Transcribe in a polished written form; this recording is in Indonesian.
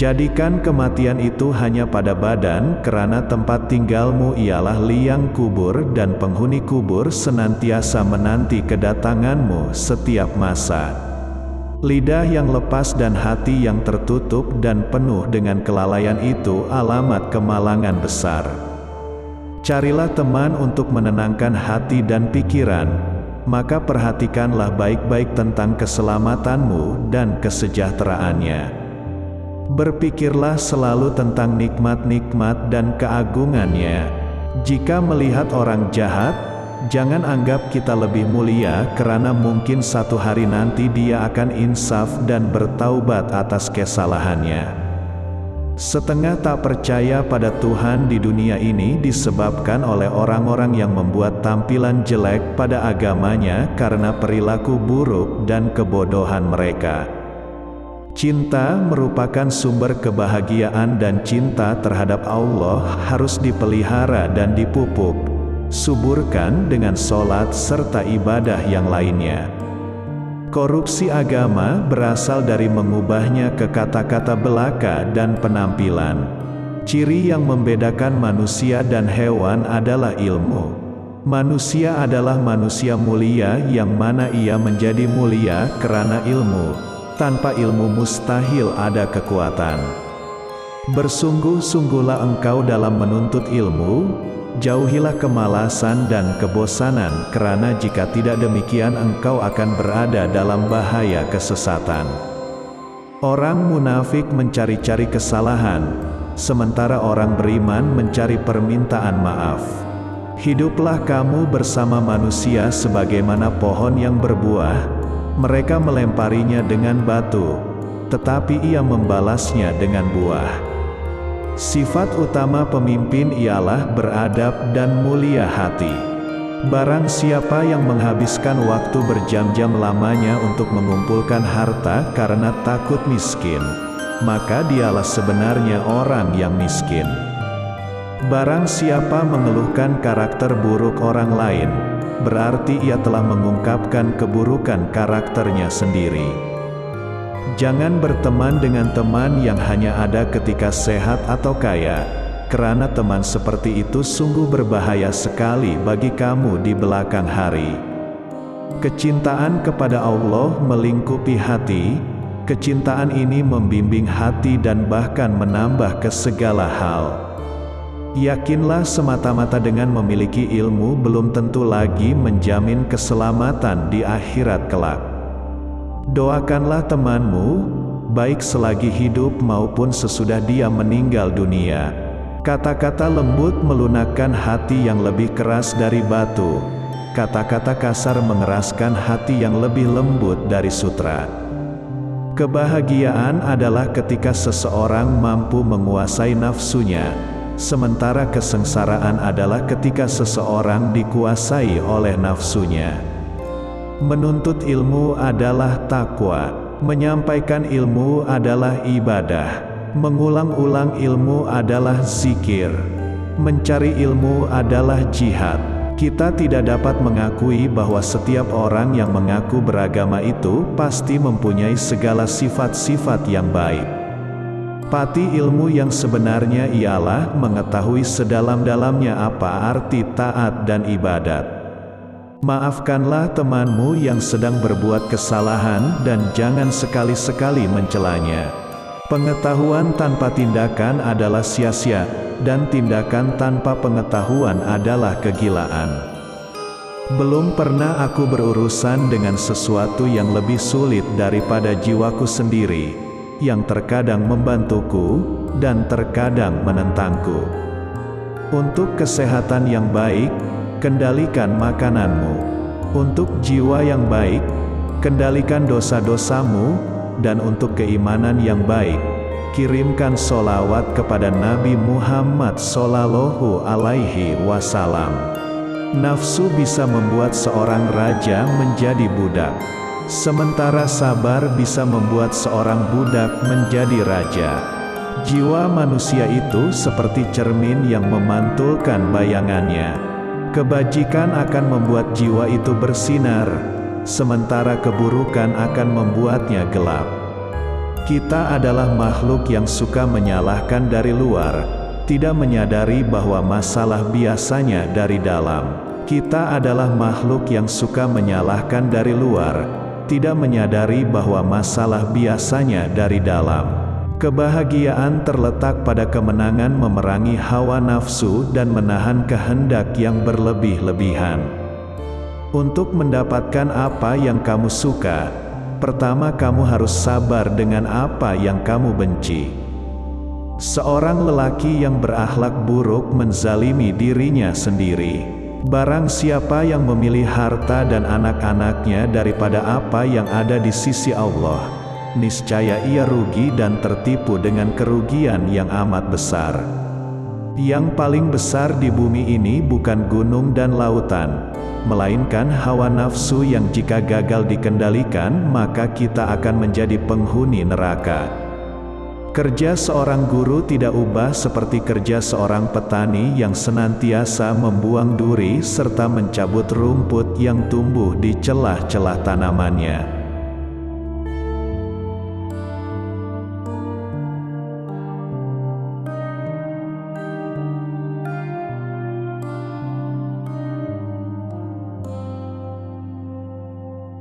Jadikan kematian itu hanya pada badan, karena tempat tinggalmu ialah liang kubur dan penghuni kubur senantiasa menanti kedatanganmu setiap masa. Lidah yang lepas dan hati yang tertutup dan penuh dengan kelalaian itu alamat kemalangan besar. Carilah teman untuk menenangkan hati dan pikiran, maka perhatikanlah baik-baik tentang keselamatanmu dan kesejahteraannya. Berpikirlah selalu tentang nikmat-nikmat dan keagungannya. Jika melihat orang jahat, jangan anggap kita lebih mulia, karena mungkin satu hari nanti dia akan insaf dan bertaubat atas kesalahannya. Setengah tak percaya pada Tuhan di dunia ini disebabkan oleh orang-orang yang membuat tampilan jelek pada agamanya karena perilaku buruk dan kebodohan mereka. Cinta merupakan sumber kebahagiaan, dan cinta terhadap Allah harus dipelihara dan dipupuk, suburkan dengan sholat serta ibadah yang lainnya. Korupsi agama berasal dari mengubahnya ke kata-kata belaka dan penampilan. Ciri yang membedakan manusia dan hewan adalah ilmu. Manusia adalah manusia mulia, yang mana ia menjadi mulia karena ilmu. Tanpa ilmu mustahil ada kekuatan. Bersungguh-sungguhlah engkau dalam menuntut ilmu, jauhilah kemalasan dan kebosanan, karena jika tidak demikian engkau akan berada dalam bahaya kesesatan. Orang munafik mencari-cari kesalahan, sementara orang beriman mencari permintaan maaf. Hiduplah kamu bersama manusia sebagaimana pohon yang berbuah. Mereka melemparinya dengan batu, tetapi ia membalasnya dengan buah. Sifat utama pemimpin ialah beradab dan mulia hati. Barang siapa yang menghabiskan waktu berjam-jam lamanya untuk mengumpulkan harta karena takut miskin, maka dialah sebenarnya orang yang miskin. Barang siapa mengeluhkan karakter buruk orang lain, berarti ia telah mengungkapkan keburukan karakternya sendiri. Jangan berteman dengan teman yang hanya ada ketika sehat atau kaya, karena teman seperti itu sungguh berbahaya sekali bagi kamu di belakang hari. Kecintaan kepada Allah melingkupi hati. Kecintaan ini membimbing hati dan bahkan menambah ke segala hal. Yakinlah semata-mata dengan memiliki ilmu belum tentu lagi menjamin keselamatan di akhirat kelak. Doakanlah temanmu, baik selagi hidup maupun sesudah dia meninggal dunia. Kata-kata lembut melunakkan hati yang lebih keras dari batu. Kata-kata kasar mengeraskan hati yang lebih lembut dari sutra. Kebahagiaan adalah ketika seseorang mampu menguasai nafsunya. Sementara kesengsaraan adalah ketika seseorang dikuasai oleh nafsunya. Menuntut ilmu adalah takwa, menyampaikan ilmu adalah ibadah, mengulang-ulang ilmu adalah zikir, mencari ilmu adalah jihad. Kita tidak dapat mengakui bahwa setiap orang yang mengaku beragama itu pasti mempunyai segala sifat-sifat yang baik. Pati ilmu yang sebenarnya ialah mengetahui sedalam-dalamnya apa arti taat dan ibadat. Maafkanlah temanmu yang sedang berbuat kesalahan dan jangan sekali-sekali mencelanya. Pengetahuan tanpa tindakan adalah sia-sia, dan tindakan tanpa pengetahuan adalah kegilaan. Belum pernah aku berurusan dengan sesuatu yang lebih sulit daripada jiwaku sendiri, yang terkadang membantuku, dan terkadang menentangku. Untuk kesehatan yang baik, kendalikan makananmu. Untuk jiwa yang baik, kendalikan dosa-dosamu, dan untuk keimanan yang baik, kirimkan sholawat kepada Nabi Muhammad Sallallahu Alaihi Wasallam. Nafsu bisa membuat seorang raja menjadi budak. Sementara sabar bisa membuat seorang budak menjadi raja. Jiwa manusia itu seperti cermin yang memantulkan bayangannya. Kebajikan akan membuat jiwa itu bersinar, sementara keburukan akan membuatnya gelap. Kita adalah makhluk yang suka menyalahkan dari luar, tidak menyadari bahwa masalah biasanya dari dalam. Kita adalah makhluk yang suka menyalahkan dari luar, tidak menyadari bahwa masalah biasanya dari dalam. Kebahagiaan terletak pada kemenangan memerangi hawa nafsu dan menahan kehendak yang berlebih-lebihan. Untuk mendapatkan apa yang kamu suka, pertama kamu harus sabar dengan apa yang kamu benci. Seorang lelaki yang berakhlak buruk menzalimi dirinya sendiri. Barang siapa yang memilih harta dan anak-anaknya daripada apa yang ada di sisi Allah, niscaya ia rugi dan tertipu dengan kerugian yang amat besar. Yang paling besar di bumi ini bukan gunung dan lautan, melainkan hawa nafsu yang jika gagal dikendalikan maka kita akan menjadi penghuni neraka. Kerja seorang guru tidak ubah seperti kerja seorang petani yang senantiasa membuang duri serta mencabut rumput yang tumbuh di celah-celah tanamannya.